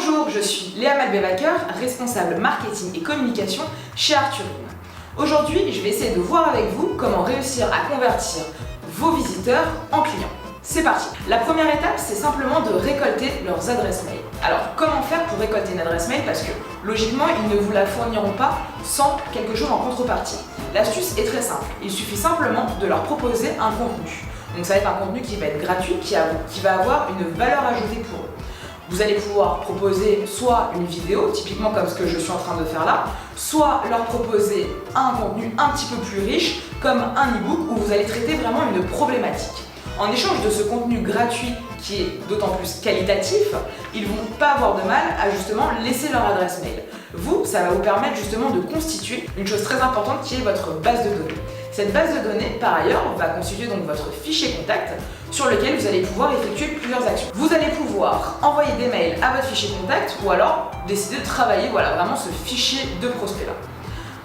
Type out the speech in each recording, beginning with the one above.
Bonjour, je suis Léa Malbevacker, responsable marketing et communication chez Arthurine. Aujourd'hui, je vais essayer de voir avec vous comment réussir à convertir vos visiteurs en clients. C'est parti. La première étape, c'est simplement de récolter leurs adresses mail. Alors, comment faire pour récolter une adresse mail? Parce que, logiquement, ils ne vous la fourniront pas sans quelque chose en contrepartie. L'astuce est très simple. Il suffit simplement de leur proposer un contenu. Donc, ça va être un contenu qui va être gratuit, qui va avoir une valeur ajoutée pour eux. Vous allez pouvoir proposer soit une vidéo, typiquement comme ce que je suis en train de faire là, soit leur proposer un contenu un petit peu plus riche, comme un e-book où vous allez traiter vraiment une problématique. En échange de ce contenu gratuit qui est d'autant plus qualitatif, ils vont pas avoir de mal à justement laisser leur adresse mail. Vous, ça va vous permettre justement de constituer une chose très importante qui est votre base de données. Cette base de données, par ailleurs, va constituer donc votre fichier contact sur lequel vous allez pouvoir effectuer plusieurs actions. Vous allez pouvoir envoyer des mails à votre fichier contact ou alors décider de travailler vraiment ce fichier de prospect là.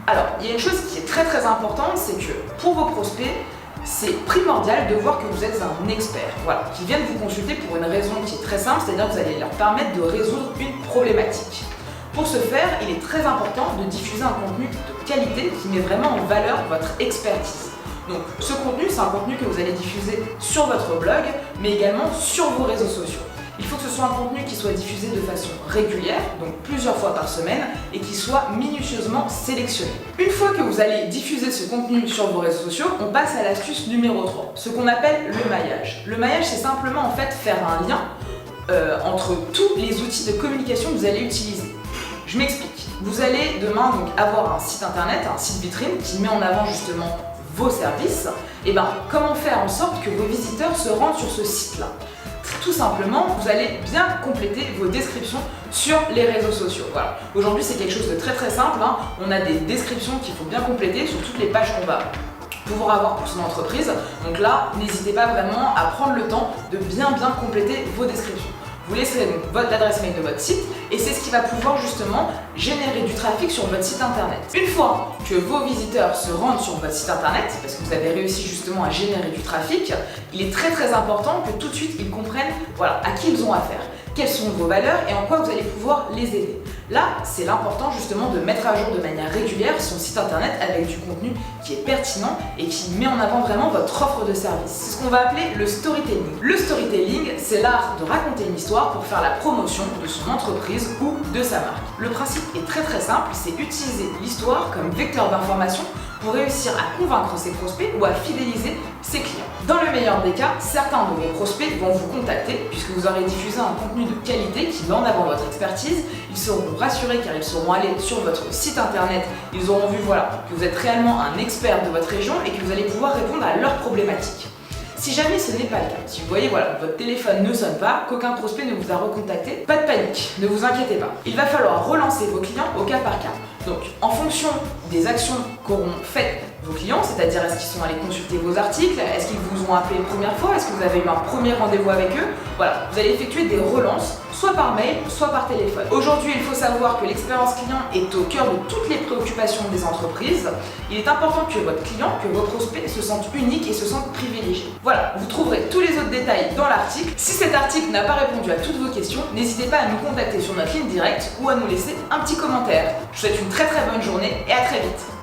Alors, il y a une chose qui est très importante, c'est que pour vos prospects, c'est primordial de voir que vous êtes un expert, qui viennent vous consulter pour une raison qui est très simple, c'est-à-dire que vous allez leur permettre de résoudre une problématique. Pour ce faire, il est très important de diffuser un contenu de qualité qui met vraiment en valeur votre expertise. Donc ce contenu, c'est un contenu que vous allez diffuser sur votre blog, mais également sur vos réseaux sociaux. Il faut que ce soit un contenu qui soit diffusé de façon régulière, donc plusieurs fois par semaine, et qui soit minutieusement sélectionné. Une fois que vous allez diffuser ce contenu sur vos réseaux sociaux, on passe à l'astuce numéro 3, ce qu'on appelle le maillage. Le maillage, c'est simplement en fait faire un lien entre tous les outils de communication que vous allez utiliser. Je m'explique. Vous allez demain donc avoir un site internet, un site vitrine qui met en avant justement vos services. Et comment faire en sorte que vos visiteurs se rendent sur ce site-là? Tout simplement, vous allez bien compléter vos descriptions sur les réseaux sociaux. Aujourd'hui, c'est quelque chose de très simple. On a des descriptions qu'il faut bien compléter sur toutes les pages qu'on va pouvoir avoir pour son entreprise. Donc là, n'hésitez pas vraiment à prendre le temps de bien compléter vos descriptions. Vous laisserez donc l'adresse mail de votre site et c'est ce qui va pouvoir justement générer du trafic sur votre site internet. Une fois que vos visiteurs se rendent sur votre site internet, parce que vous avez réussi justement à générer du trafic, il est très important que tout de suite ils comprennent à qui ils ont affaire, quelles sont vos valeurs et en quoi vous allez pouvoir les aider. Là, c'est l'important justement de mettre à jour de manière régulière son site internet avec du contenu qui est pertinent et qui met en avant vraiment votre offre de service. C'est ce qu'on va appeler le storytelling. Le storytelling, c'est l'art de raconter une histoire pour faire la promotion de son entreprise ou de sa marque. Le principe est très simple, c'est utiliser l'histoire comme vecteur d'information pour réussir à convaincre ses prospects ou à fidéliser ses clients. Dans le meilleur des cas, certains de vos prospects vont vous contacter puisque vous aurez diffusé un contenu de qualité qui met en avant votre expertise. Ils seront rassurés car ils seront allés sur votre site internet, ils auront vu que vous êtes réellement un expert de votre région et que vous allez pouvoir répondre à leurs problématiques. Si jamais ce n'est pas le cas, si vous voyez votre téléphone ne sonne pas, qu'aucun prospect ne vous a recontacté, pas de panique, ne vous inquiétez pas. Il va falloir relancer vos clients au cas par cas. Donc en fonction des actions qu'auront faites vos clients, c'est-à-dire est-ce qu'ils sont allés consulter vos articles, est-ce qu'ils vous ont appelé une première fois, est-ce que vous avez eu un premier rendez-vous avec eux, vous allez effectuer des relances, soit par mail, soit par téléphone. Aujourd'hui, il faut savoir que l'expérience client est au cœur de toutes les préoccupations des entreprises. Il est important que votre client, que vos prospects se sentent uniques et se sentent privilégiés. Vous trouverez tous les autres détails dans l'article. Si cet article n'a pas répondu à toutes vos questions, n'hésitez pas à nous contacter sur notre ligne directe ou à nous laisser un petit commentaire. Je vous souhaite une très bonne journée et à très vite.